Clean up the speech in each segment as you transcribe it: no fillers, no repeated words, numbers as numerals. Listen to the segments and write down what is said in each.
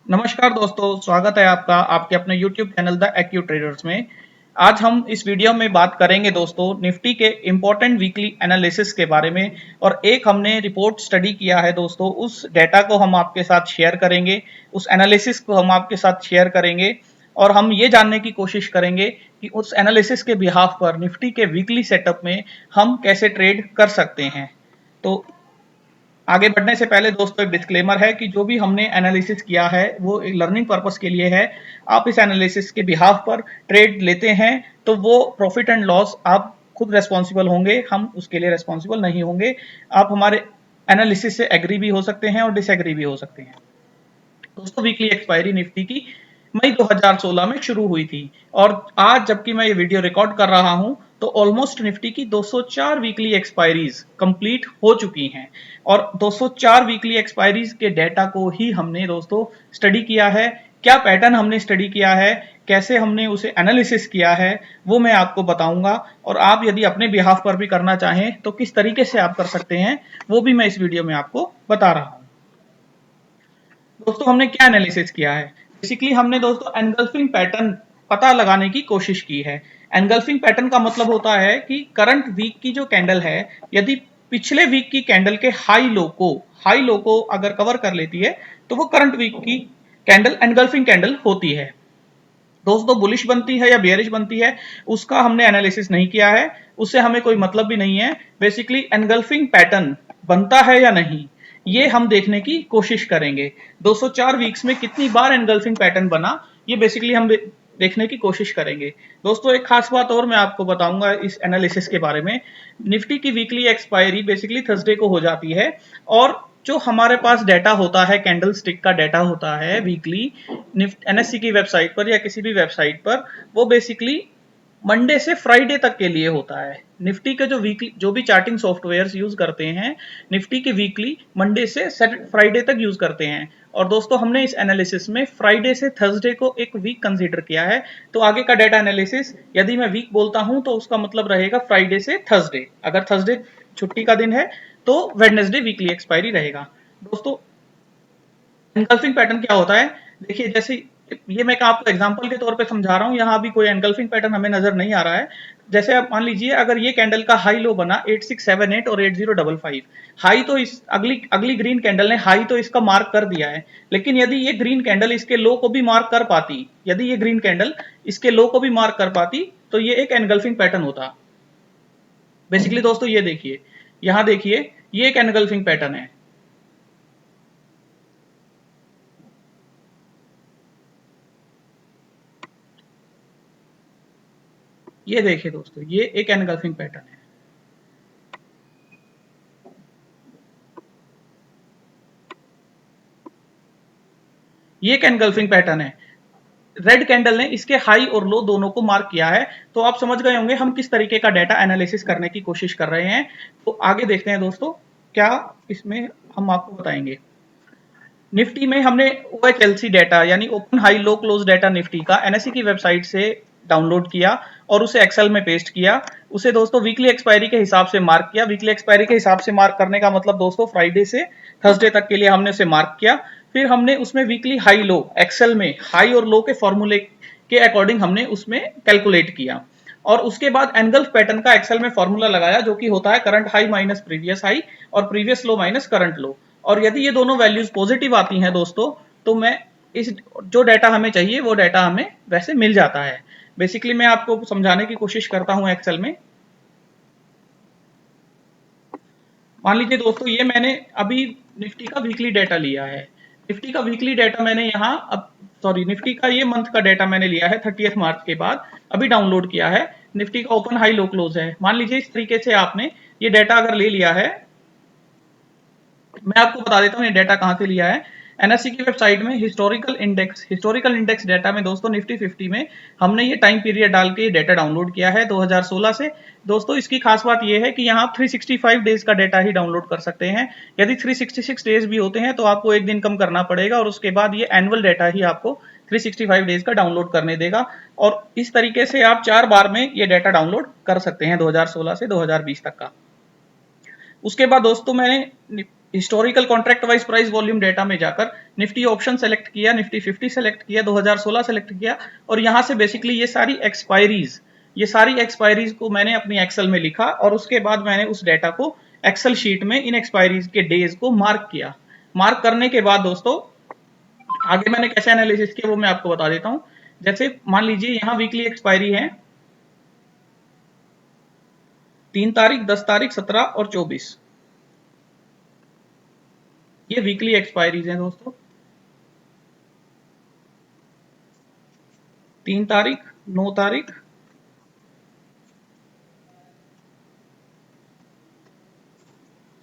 नमस्कार दोस्तों, स्वागत है आपका आपके अपने YouTube channel the AQ traders में। आज हम इस वीडियो में बात करेंगे दोस्तों निफ्टी के इम्पोर्टेंट वीकली एनालिसिस के बारे में। और एक हमने रिपोर्ट स्टडी किया है दोस्तों, उस डेटा को हम आपके साथ शेयर करेंगे, उस एनालिसिस को हम आपके साथ शेयर करेंगे और हम ये जानने की कोशिश करेंगे कि उस एनालिसिस के बिहाफ पर निफ्टी के वीकली सेटअप में हम कैसे ट्रेड कर सकते हैं। तो आगे बढ़ने से पहले दोस्तों एक डिस्क्लेमर है कि जो भी हमने एनालिसिस किया है वो एक लर्निंग पर्पस के लिए है। आप इस एनालिसिस के बिहाफ पर ट्रेड लेते हैं तो वो प्रॉफिट एंड लॉस आप खुद रेस्पॉन्सिबल होंगे, हम उसके लिए रेस्पॉन्सिबल नहीं होंगे। आप हमारे एनालिसिस से एग्री भी हो सकते हैं और डिसएग्री भी हो सकते हैं। दोस्तों वीकली एक्सपायरी निफ्टी की मई 2016 में शुरू हुई थी और आज जबकि मैं ये वीडियो रिकॉर्ड कर रहा हूं तो ऑलमोस्ट निफ्टी की 204 वीकली एक्सपायरीज कंप्लीट हो चुकी हैं। और 204 वीकली एक्सपायरीज के डेटा को ही हमने दोस्तों स्टडी किया है। क्या पैटर्न हमने स्टडी किया है, कैसे हमने उसे एनालिसिस किया है, वो मैं आपको बताऊंगा। और आप यदि अपने बिहाफ पर भी करना चाहें तो किस तरीके से आप कर सकते हैं वो भी मैं इस वीडियो में आपको बता रहा हूं। दोस्तों हमने क्या एनालिसिस किया है, बेसिकली हमने दोस्तों एनगल्फिंग पैटर्न पता लगाने की कोशिश की है। एनगल्फिंग पैटर्न का मतलब होता है कि करंट वीक की जो कैंडल है, यदि पिछले वीक की कैंडल के हाई लो को अगर कवर कर लेती है तो वो करंट वीक की कैंडल एनगल्फिंग कैंडल होती है। दोस्तों बुलिश बनती है या बेयरिश बनती है उसका हमने एनालिसिस नहीं किया है, उससे हमें कोई मतलब भी नहीं है। बेसिकली एनगल्फिंग पैटर्न बनता है या नहीं ये हम देखने की कोशिश करेंगे। 204 वीक्स में कितनी बार एनगल्फिंग पैटर्न बना ये बेसिकली हम देखने की कोशिश करेंगे। दोस्तों एक खास बात और मैं आपको बताऊंगा इस एनालिसिस के बारे में। निफ्टी की वीकली एक्सपायरी बेसिकली थर्सडे को हो जाती है और जो हमारे पास डेटा होता है, कैंडल स्टिक का डेटा होता है वीकली एनएससी की वेबसाइट पर या किसी भी वेबसाइट पर, वो बेसिकली मंडे से फ्राइडे तक के लिए होता है। निफ्टी के जो वीकली जो भी चार्टिंग सॉफ्टवेयर्स यूज करते हैं निफ्टी के वीकली मंडे से फ्राइडे तक यूज करते हैं। और दोस्तों हमने इस एनालिसिस में फ्राइडे से थर्सडे को एक वीक कंसीडर किया है। तो आगे का डेटा एनालिसिस यदि मैं वीक बोलता हूं तो उसका मतलब रहेगा फ्राइडे से थर्सडे। अगर थर्सडे छुट्टी का दिन है तो वेडनेसडे वीकली एक्सपायरी रहेगा। दोस्तों एनगल्फिंग पैटर्न क्या होता है, देखिए जैसे ये मैं आपको एग्जांपल के तौर पे समझा रहा हूं, यहां अभी कोई एनगल्फिंग पैटर्न हमें नजर नहीं आ रहा है। जैसे आप मान लीजिए अगर ये कैंडल का हाई लो बना 8678 और 8055, हाई तो इस अगली अगली ग्रीन कैंडल ने हाई तो इसका मार्क कर दिया है, लेकिन यदि ये ग्रीन कैंडल इसके लो को भी मार्क कर पाती, यदि ये ग्रीन कैंडल इसके लो को भी मार्क कर पाती तो ये एक एनगल्फिंग पैटर्न होता। बेसिकली दोस्तों ये देखिए, यहां देखिए ये एक एनगल्फिंग पैटर्न है। ये देखिए दोस्तों ये एक एनगल्फिंग पैटर्न है। ये एक एनगल्फिंग पैटर्न है। रेड कैंडल ने इसके हाई और लो दोनों को मार्क किया है। तो आप समझ गए होंगे हम किस तरीके का डेटा एनालिसिस करने की कोशिश कर रहे हैं। तो आगे देखते हैं दोस्तों क्या इसमें हम आपको बताएंगे। निफ्टी में हमने ओएचएलसी डेटा यानी open high low close data Nifty का एनएससी की वेबसाइट से डाउनलोड किया और उसे एक्सेल में पेस्ट किया। उसे दोस्तों वीकली एक्सपायरी के हिसाब से मार्क किया। वीकली एक्सपायरी के हिसाब से मार्क करने का मतलब दोस्तों फ्राइडे से थर्सडे तक के लिए हमने उसे मार्क किया। फिर हमने उसमें वीकली हाई लो एक्सेल में हाई और लो के फॉर्मूले के अकॉर्डिंग हमने उसमें कैलकुलेट किया। और उसके बाद एनगल्फ पैटर्न का एक्सेल में फॉर्मूला लगाया जो कि होता है current high minus previous high और प्रीवियस लो माइनस करंट लो। और यदि ये दोनों वैल्यूज पॉजिटिव आती हैं दोस्तों तो मैं इस जो डेटा हमें चाहिए वो डेटा हमें वैसे मिल जाता है। बेसिकली मैं आपको समझाने की कोशिश करता हूं एक्सेल में। मान लीजिए दोस्तों ये मैंने अभी निफ्टी का वीकली डेटा लिया है। निफ्टी का वीकली डेटा मैंने यहाँ अब सॉरी निफ्टी का ये मंथ का डेटा मैंने लिया है 30 मार्च के बाद, अभी डाउनलोड किया है। निफ्टी का ओपन हाई लो क्लोज है। मान लीजिए इस तरीके से आपने ये डेटा अगर ले लिया है, मैं आपको बता देता हूँ ये डेटा कहाँ से लिया है। एनएससी की वेबसाइट में हिस्टोरिकल इंडेक्स डेटा में दोस्तों निफ्टी 50 में हमने ये टाइम पीरियड डाल के डेटा डाउनलोड किया है 2016 से। दोस्तों इसकी खास बात ये है कि यहाँ आप 365 डेज का डेटा ही डाउनलोड कर सकते हैं। यदि 366 डेज भी होते हैं तो आपको एक दिन कम करना पड़ेगा और उसके बाद ये एनुअल डेटा ही आपको 365 डेज का डाउनलोड करने देगा। और इस तरीके से आप 4 बार में ये डेटा डाउनलोड कर सकते हैं 2016 से 2020 तक का। उसके बाद दोस्तों मैंने historical contract wise price volume data में जाकर निफ्टी ऑप्शन सेलेक्ट किया, निफ्टी 50 सेलेक्ट किया, 2016 सेलेक्ट किया और यहां से बेसिकली ये सारी एक्सपायरीज को मैंने अपनी एक्सेल में लिखा और उसके बाद मैंने उस डेटा को एक्सेल शीट में इन एक्सपायरीज के डेज को मार्क किया। मार्क करने के बाद दोस्तों आगे मैंने कैसे एनालिसिस किया वो मैं आपको बता देता हूं। जैसे मान लीजिए यहां वीकली एक्सपायरी है 3 तारीख, 10 तारीख, 17 और 24। ये वीकली एक्सपायरीज हैं दोस्तों। 3 तारीख, 9 तारीख,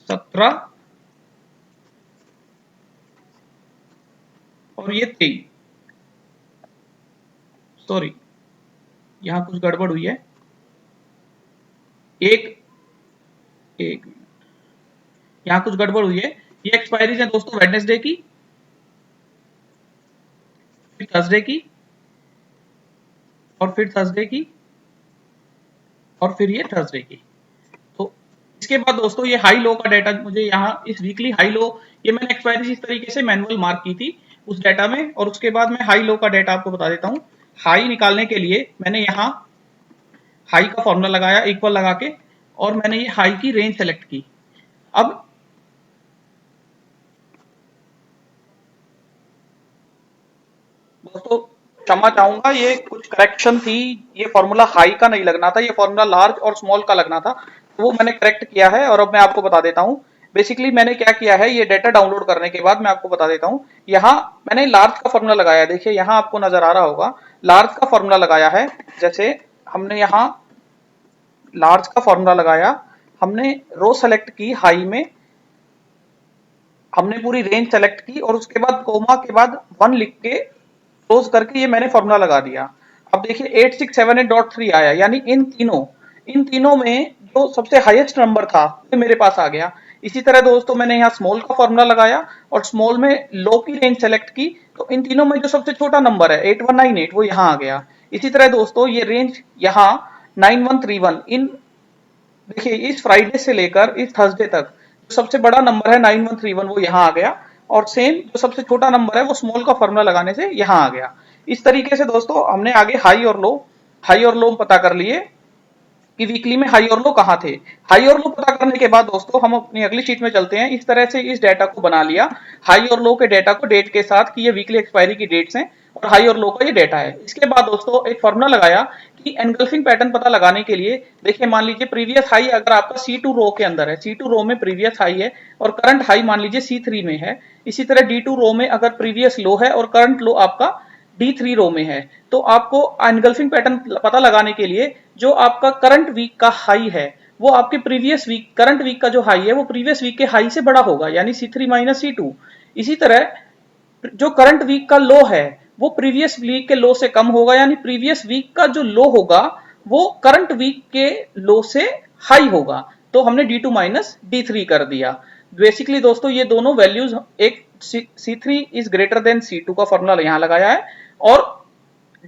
17 और ये 23। सॉरी, यहां कुछ गड़बड़ हुई है। एक एक यहां कुछ गड़बड़ हुई है। ये एक्सपायरीज है दोस्तों वेडनेसडे की, फिर थर्सडे की और फिर थर्सडे की और फिर ये थर्सडे की। तो इसके बाद दोस्तों ये हाई लो का डाटा मुझे यहाँ इस वीकली हाई लो, ये मैंने एक्सपायरी इस तरीके से मैनुअल मार्क की थी उस डाटा में और उसके बाद मैं हाई लो का डाटा आपको बता देता हूँ। हाई निकालने के लिए मैंने यहाँ हाई का फॉर्मूला लगाया इक्वल लगा के और मैंने ये हाई की रेंज सेलेक्ट की। अब दोस्तों क्षमा चाहूंगा, ये कुछ करेक्शन थी, ये फॉर्मूला हाई का नहीं लगना था, ये फॉर्मूला लार्ज और स्मॉल का लगना था, तो वो मैंने करेक्ट किया है और अब मैं आपको बता देता हूँ। बेसिकली मैंने क्या किया है, ये डेटा डाउनलोड करने के बाद मैं आपको बता देता हूँ। यहाँ मैंने लार्ज का फॉर्मूला लगाया, देखिए यहाँ आपको नजर आ रहा होगा लार्ज का फॉर्मूला लगाया है। जैसे हमने यहाँ लार्ज का फॉर्मूला लगाया, हमने रो सेलेक्ट की हाई में, हमने पूरी रेंज सेलेक्ट की और उसके बाद कोमा के बाद 1 लिख के क्लोज करके ये मैंने फॉर्मूला लगा दिया। अब देखिए 8678.3 आया, यानी इन तीनों में जो सबसे हाईएस्ट नंबर था वो मेरे पास आ गया। इसी तरह दोस्तों मैंने यहाँ स्मॉल का फॉर्मूला लगाया और स्मॉल में लो की रेंज सेलेक्ट की, तो इन तीनों में जो सबसे छोटा नंबर है 8198 वो यहाँ आ गया। इसी तरह दोस्तों ये रेंज यहाँ 9131, इन देखिए इस फ्राइडे से लेकर इस थर्सडे तक जो सबसे बड़ा नंबर है 9131 वो यहाँ आ गया और सेम जो सबसे छोटा नंबर है वो स्मॉल का फॉर्मूला लगाने से यहाँ आ गया। इस तरीके से दोस्तों हमने आगे हाई और लो पता कर लिए कि वीकली में हाई और लो कहाँ थे। हाई और लो पता करने के बाद दोस्तों हम अपनी अगली शीट में चलते हैं। इस तरह से इस डेटा को बना लिया, हाई और लो के डेटा को डेट के साथ कि ये वीकली एक्सपायरी की डेट्स हैं और हाई और लो का ये डेटा है। इसके बाद दोस्तों एक फॉर्मूला लगाया कि एनगल्फिंग पैटर्न पता लगाने के लिए, देखिए मान लीजिए प्रीवियस हाई अगर आपका C2 रो के अंदर है, C2 रो में प्रीवियस हाई है और करंट हाई मान लीजिए C3 में है। इसी तरह D2 रो में अगर प्रीवियस लो है और करंट लो आपका D3 रो में है, तो आपको एनगल्फिंग पैटर्न पता लगाने के लिए जो आपका करंट वीक का हाई है वो आपके प्रीवियस वीक करंट वीक का जो हाई है वो प्रीवियस वीक के हाई से बड़ा होगा, यानी C3 माइनस C2। इसी तरह जो करंट वीक का लो है वो प्रीवियस वीक के लो से कम होगा, यानी प्रीवियस वीक का जो लो होगा वो करंट वीक के लो से हाई होगा। तो हमने D2 माइनस D3 कर दिया। बेसिकली दोस्तों ये दोनों वैल्यूज, एक C3 is greater than C2 का फॉर्मूला यहां लगाया है और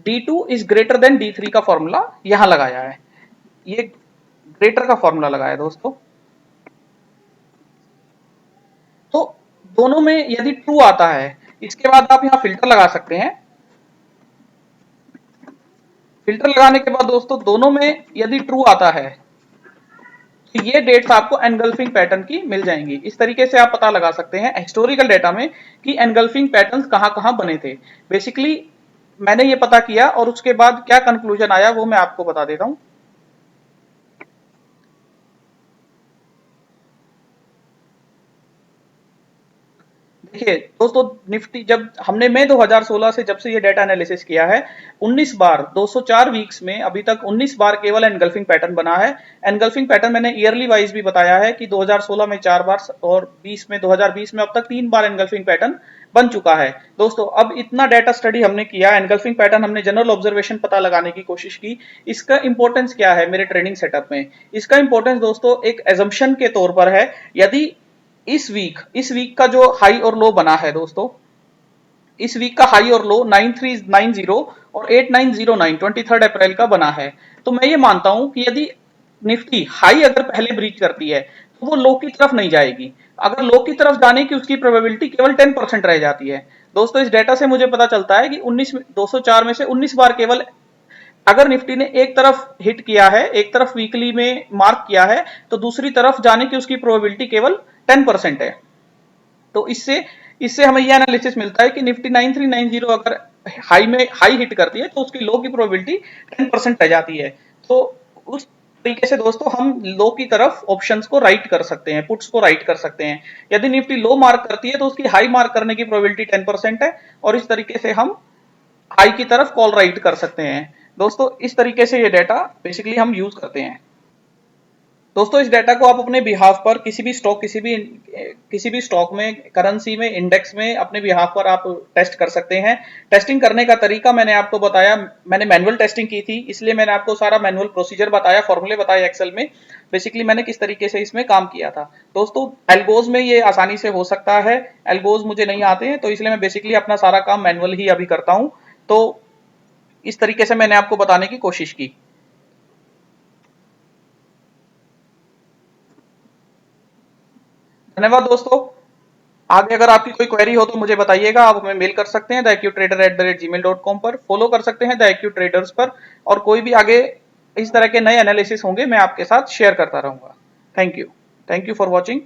D2 is greater than D3 का फॉर्मूला यहां लगाया है। ये ग्रेटर का फॉर्मूला लगाया दोस्तों। तो दोनों में यदि ट्रू आता है, इसके बाद आप यहां फिल्टर लगा सकते हैं। फिल्टर लगाने के बाद दोस्तों दोनों में यदि ट्रू आता है तो ये डेट्स आपको एनगल्फिंग पैटर्न की मिल जाएंगी। इस तरीके से आप पता लगा सकते हैं हिस्टोरिकल डेटा में कि एनगल्फिंग पैटर्न्स कहां कहां बने थे। बेसिकली मैंने ये पता किया और उसके बाद क्या कंक्लूजन आया वो मैं आपको बता देता हूं। देखिए दोस्तों निफ्टी जब हमने मई 2016 से जब से ये डेटा एनालिसिस किया है 19 बार 204 वीक्स में अभी तक 19 बार केवल एनगल्फिंग पैटर्न बना है। एनगल्फिंग पैटर्न मैंने ईयरली वाइज भी बताया है कि 2016 में 4 बार और 2020 में अब तक 3 बार एनगल्फिंग पैटर्न बन चुका है। दोस्तों अब इतना डेटा स्टडी हमने किया, एनगल्फिंग पैटर्न हमने जनरल ऑब्जर्वेशन पता लगाने की कोशिश की। इसका इंपॉर्टेंस क्या है मेरे ट्रेडिंग सेटअप में? इसका इंपॉर्टेंस दोस्तों एक एजम्पशन के तौर पर है। यदि इस वीक का जो हाई और लो बना है दोस्तों, इस वीक का हाई और लो 9390 और 8909 23 अप्रैल का बना है, तो मैं ये मानता हूं कि यदि निफ्टी हाई अगर पहले ब्रीच करती है तो वो लो की तरफ नहीं जाएगी। अगर लो की तरफ जाने की उसकी प्रोबेबिलिटी केवल 10% रह जाती है। दोस्तों इस डेटा से मुझे पता चलता है कि 204 में से 19 बार केवल अगर निफ्टी ने एक तरफ हिट किया है, एक तरफ वीकली में मार्क किया है, तो दूसरी तरफ जाने की उसकी प्रोबेबिलिटी केवल 10% है। तो इससे इससे हमें यह एनालिसिस मिलता है कि निफ्टी 9390 अगर हाई हिट करती है तो उसकी लो की प्रोबेबिलिटी 10% रह जाती है। तो उस तरीके से दोस्तों हम लो की तरफ ऑप्शंस को राइट कर सकते हैं, पुट्स को राइट कर सकते हैं। यदि निफ्टी लो मार्क करती है तो उसकी हाई मार्क करने की प्रोबेबिलिटी 10% है, और इस तरीके से हम हाई की तरफ कॉल राइट कर सकते हैं। दोस्तों इस तरीके से ये डाटा बेसिकली हम यूज करते हैं। दोस्तों इस डाटा को आप अपने बिहाफ पर किसी भी स्टॉक में, करेंसी में, इंडेक्स में अपने बिहाफ पर आप टेस्ट कर सकते हैं। टेस्टिंग करने का तरीका मैंने आपको बताया, मैंने मैनुअल टेस्टिंग की थी, इसलिए मैंने आपको सारा मैनुअल प्रोसीजर बताया, फॉर्मूले बताए एक्सेल में, बेसिकली मैंने किस तरीके से इसमें काम किया था। दोस्तों एल्गोज में ये आसानी से हो सकता है, एल्गोज मुझे नहीं आते हैं, तो इसलिए मैं बेसिकली अपना सारा काम मैनुअल ही अभी करता हूं। तो इस तरीके से मैंने आपको बताने की कोशिश की। धन्यवाद दोस्तों। आगे अगर आपकी कोई क्वेरी हो तो मुझे बताइएगा, आप हमें मेल कर सकते हैं theaccutrader@gmail.com पर, फॉलो कर सकते हैं द एक्यू ट्रेडर्स पर, और कोई भी आगे इस तरह के नए एनालिसिस होंगे मैं आपके साथ शेयर करता रहूंगा। Thank you for watching.